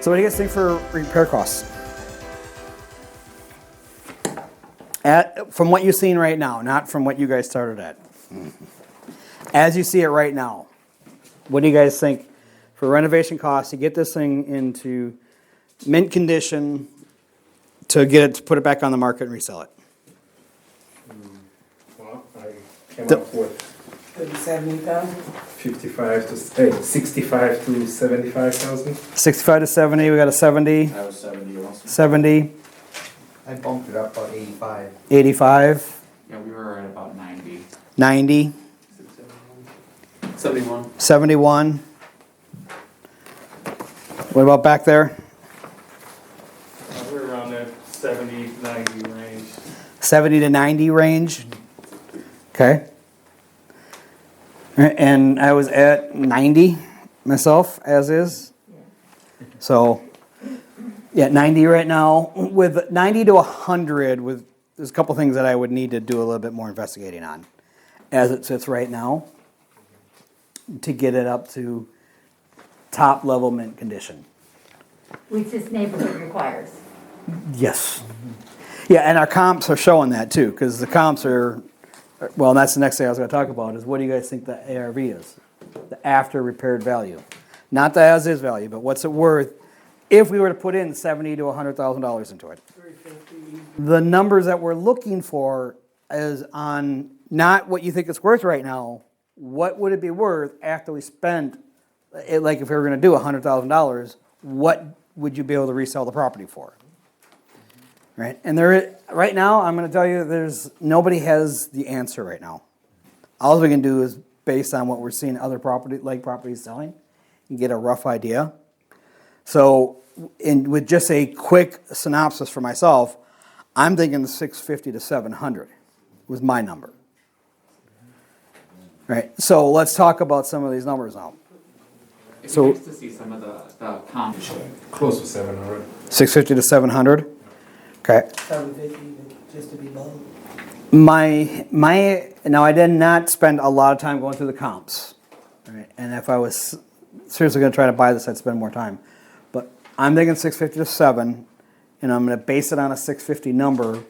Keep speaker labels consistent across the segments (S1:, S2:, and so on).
S1: So what do you guys think for repair costs? From what you're seeing right now, not from what you guys started at. As you see it right now, what do you guys think for renovation costs to get this thing into mint condition to put it back on the market and resell it?
S2: Well, I came up with
S3: 70,000.
S2: 65 to 75,000.
S1: 65 to 70, we got a 70.
S4: I was 70 also.
S1: 70,
S5: I bumped it up about 85.
S1: 85,
S4: Yeah, we were at about 90.
S1: 90,
S4: 71.
S1: 71. What about back there?
S2: We're around that 70, 90 range.
S1: 70 to 90 range. Okay. And I was at 90 myself, as is. So, yeah, 90 right now. With 90 to 100, there's a couple things that I would need to do a little bit more investigating on, as it sits right now, to get it up to top level mint condition.
S6: Which this neighborhood requires.
S1: Yes. Yeah, and our comps are showing that too, because the comps are, well, that's the next thing I was going to talk about, is what do you guys think the ARV is? The after repaired value. Not the as-is value, but what's it worth if we were to put in $70,000 to $100,000 into it?
S3: 350.
S1: The numbers that we're looking for is on not what you think it's worth right now, what would it be worth after we spent, like if we were going to do $100,000, what would you be able to resell the property for? Right, and right now, I'm going to tell you, nobody has the answer right now. All we can do is based on what we're seeing other properties selling, and get a rough idea. So, with just a quick synopsis for myself, I'm thinking the 650 to 700 was my number. Right, so let's talk about some of these numbers now.
S4: It's
S1: So-
S4: nice to see some of the comps.
S2: Close to 700.
S1: 650 to 700. Okay.
S3: 750, just to be low.
S1: Now I did not spend a lot of time going through the comps, right? And if I was seriously going to try to buy this, I'd spend more time. But I'm thinking 650 to 7, and I'm going to base it on a 650 number.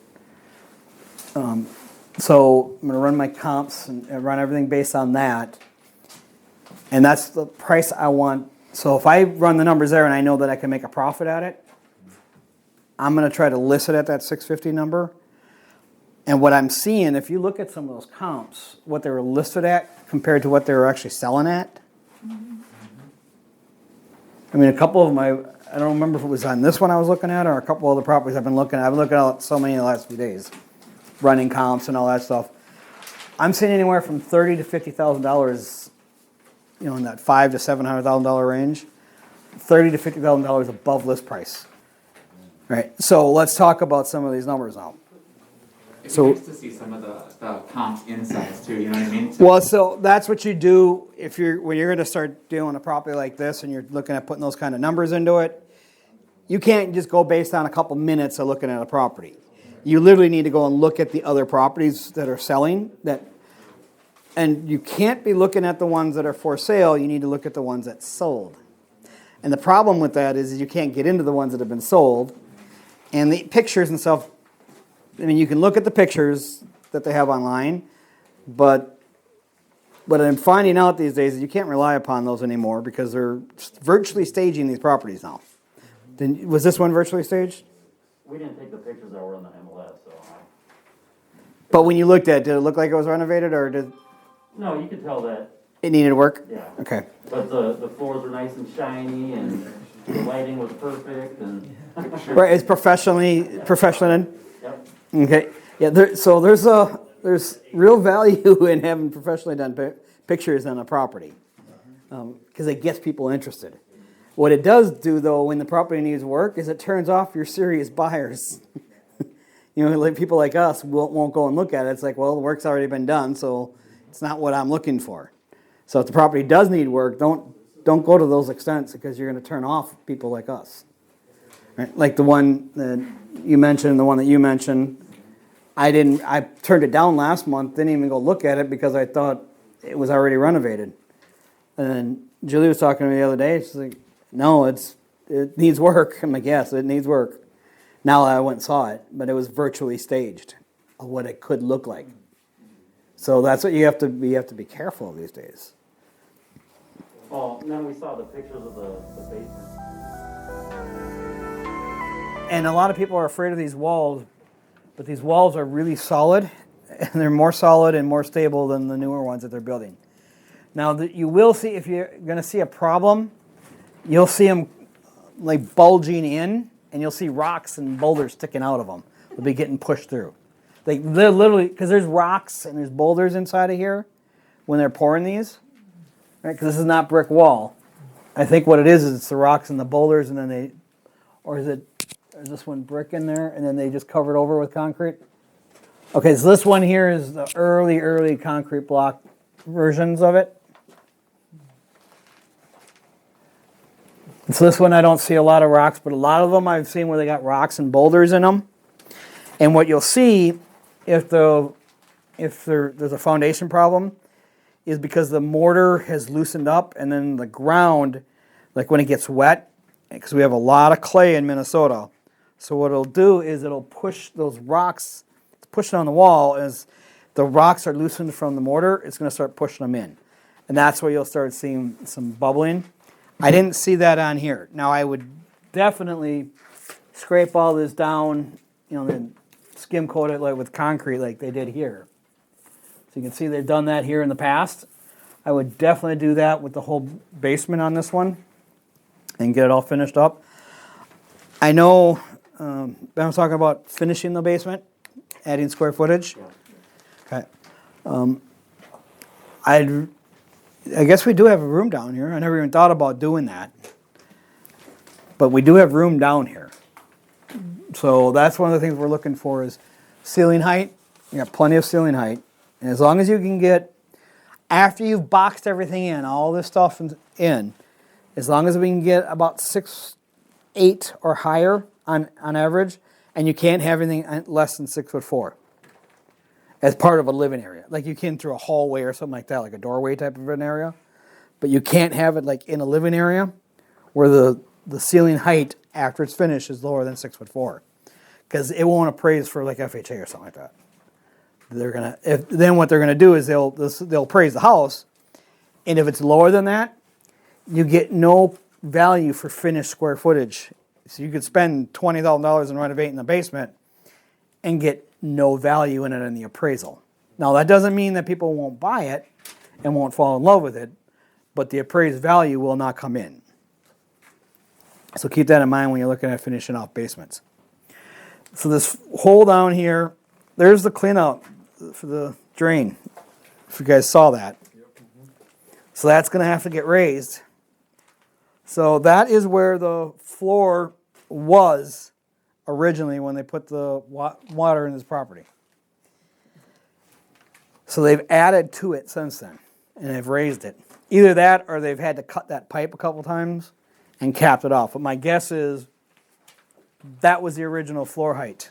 S1: So I'm going to run my comps and run everything based on that, and that's the price I want. So if I run the numbers there and I know that I can make a profit at it, I'm going to try to list it at that 650 number. And what I'm seeing, if you look at some of those comps, what they were listed at compared to what they were actually selling at. I mean, a couple of them, I don't remember if it was on this one I was looking at or a couple other properties I've been looking at. I've been looking at so many in the last few days, running comps and all that stuff. I'm seeing anywhere from $30,000 to $50,000, in that $500,000 to $700,000 range. $30,000 to $50,000 above list price. Right, so let's talk about some of these numbers now.
S4: It's
S1: So-
S4: nice to see some of the comps insides too, you know what I mean?
S1: Well, so that's what you do when you're going to start doing a property like this and you're looking at putting those kind of numbers into it. You can't just go based on a couple minutes of looking at a property. You literally need to go and look at the other properties that are selling, and you can't be looking at the ones that are for sale. You need to look at the ones that sold. And the problem with that is you can't get into the ones that have been sold. And the pictures and stuff, I mean, you can look at the pictures that they have online, but what I'm finding out these days is you can't rely upon those anymore because they're virtually staging these properties now. Was this one virtually staged?
S7: We didn't take the pictures that were on the MLS, so.
S1: But when you looked at it, did it look like it was renovated or did
S7: No, you could tell that,
S1: it needed work?
S7: yeah.
S1: Okay.
S7: But the floors were nice and shiny and the lighting was perfect and.
S1: Right, it's professionally done.
S7: Yep.
S1: Okay, yeah, so there's real value in having professionally done pictures on a property, because it gets people interested. What it does do, though, when the property needs work, is it turns off your serious buyers. Like people like us won't go and look at it. It's like, well, the work's already been done, so it's not what I'm looking for. So if the property does need work, don't go to those extents, because you're going to turn off people like us. Right? Like the one that you mentioned, the one that you mentioned, I turned it down last month, didn't even go look at it because I thought it was already renovated. And then Julie was talking to me the other day, she's like, no, it needs work. I'm like, yes, it needs work. Now I went and saw it, but it was virtually staged of what it could look like. So that's what you have to be careful of these days.
S7: Well, and then we saw the pictures of the basement.
S1: And a lot of people are afraid of these walls, but these walls are really solid, and they're more solid and more stable than the newer ones that they're building. Now, you will see, if you're going to see a problem, you'll see them like bulging in, and you'll see rocks and boulders sticking out of them. They'll be getting pushed through. They're literally, because there's rocks and there's boulders inside of here when they're pouring these, right? Because this is not brick wall. I think what it is it's the rocks and the boulders, and then is this one brick in there, and then they just cover it over with concrete? Okay, so this one here is the early concrete block versions of it. And so this one I don't see a lot of rocks, but a lot of them I've seen where they got rocks and boulders in them. And what you'll see if there's a foundation problem is because the mortar has loosened up, and then the ground, like when it gets wet, because we have a lot of clay in Minnesota. So what it'll do is it'll push those rocks, it's pushing on the wall, as the rocks are loosened from the mortar, it's going to start pushing them in. And that's where you'll start seeing some bubbling. I didn't see that on here. Now I would definitely scrape all this down, then skim coat it like with concrete like they did here. So you can see they've done that here in the past. I would definitely do that with the whole basement on this one and get it all finished up. I know Ben was talking about finishing the basement, adding square footage. Okay. I guess we do have a room down here. I never even thought about doing that. But we do have room down here. So that's one of the things we're looking for is ceiling height. You got plenty of ceiling height. And as long as you can get, after you've boxed everything in, all this stuff in, as long as we can get about 6'8" or higher on average, and you can't have anything less than 6'4" as part of a living area. Like you can through a hallway or something like that, like a doorway type of an area. But you can't have it like in a living area where the ceiling height after it's finished is lower than 6'4", because it won't appraise for like FHA or something like that. Then what they're gonna do is they'll appraise the house, and if it's lower than that, you get no value for finished square footage. So you could spend $20,000 in renovating the basement and get no value in it in the appraisal. Now that doesn't mean that people won't buy it and won't fall in love with it, but the appraised value will not come in. So keep that in mind when you're looking at finishing off basements. So this hole down here, there's the cleanout for the drain, if you guys saw that. So that's going to have to get raised. So that is where the floor was originally when they put the water in this property. So they've added to it since then, and they've raised it. Either that or they've had to cut that pipe a couple times and capped it off. But my guess is that was the original floor height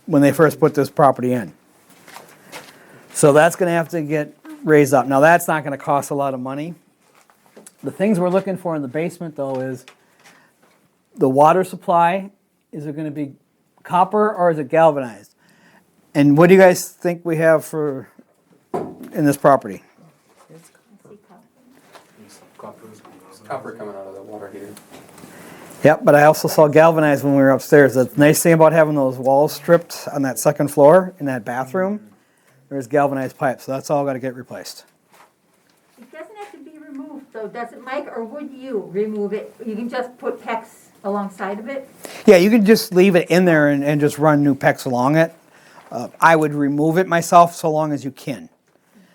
S1: when they first put this property in. So that's going to have to get raised up. Now that's not going to cost a lot of money. The things we're looking for in the basement though is the water supply. Is it going to be copper or is it galvanized? And what do you guys think we have for in this property?
S8: Copper coming out of the water heater.
S1: Yep, but I also saw galvanized when we were upstairs. The nice thing about having those walls stripped on that second floor in that bathroom, there's galvanized pipes, so that's all got to get replaced.
S6: It doesn't have to be removed So does it, Mike, or would you remove it? You can just put PEX alongside of it?
S1: Yeah, you can just leave it in there and just run new PEX along it. I would remove it myself so long as you can.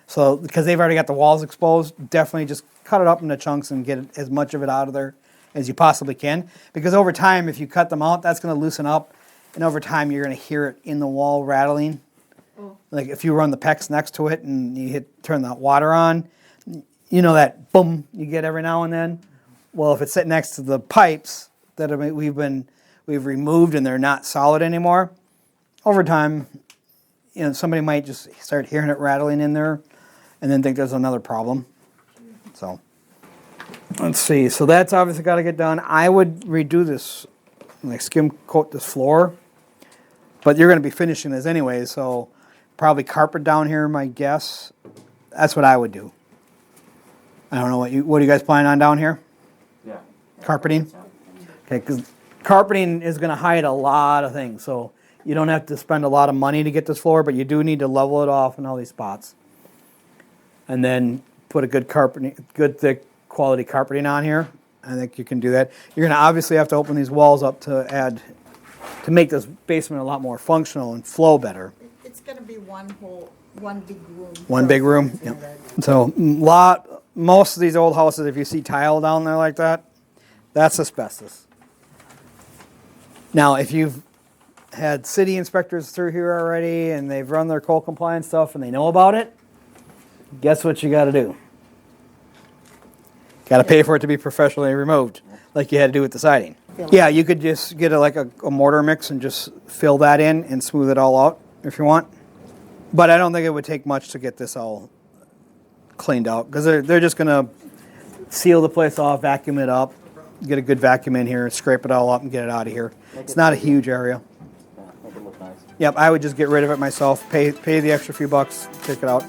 S1: So, because they've already got the walls exposed, definitely just cut it up into chunks and get as much of it out of there as you possibly can. Because over time, if you cut them out, that's going to loosen up. And over time, you're going to hear it in the wall rattling.
S6: Oh.
S1: Like if you run the PEX next to it and you turn the water on, you know that boom you get every now and then? Well, if it's sitting next to the pipes that we've removed and they're not solid anymore, over time, somebody might just start hearing it rattling in there and then think there's another problem. So, let's see. So that's obviously got to get done. I would redo this, like skim coat this floor, but you're going to be finishing this anyway, so probably carpet down here, my guess. That's what I would do. I don't know what do you guys plan on down here?
S4: Yeah.
S1: Carpeting? Okay, because carpeting is going to hide a lot of things, so you don't have to spend a lot of money to get this floor, but you do need to level it off in all these spots. And then put a good thick quality carpeting on here. I think you can do that. You're going to obviously have to open these walls up to make this basement a lot more functional and flow better.
S9: It's gonna be one big room.
S1: One big room? Yep. So most of these old houses, if you see tile down there like that, that's asbestos. Now, if you've had city inspectors through here already and they've run their coal compliance stuff and they know about it, guess what you got to do? Got to pay for it to be professionally removed, like you had to do with the siding. Yeah, you could just get a mortar mix and just fill that in and smooth it all out if you want. But I don't think it would take much to get this all cleaned out because they're just going to seal the place off, vacuum it up, get a good vacuum in here, scrape it all up and get it out of here. It's not a huge area.
S7: Make it look nice.
S1: Yep, I would just get rid of it myself, pay the extra few bucks, take it out.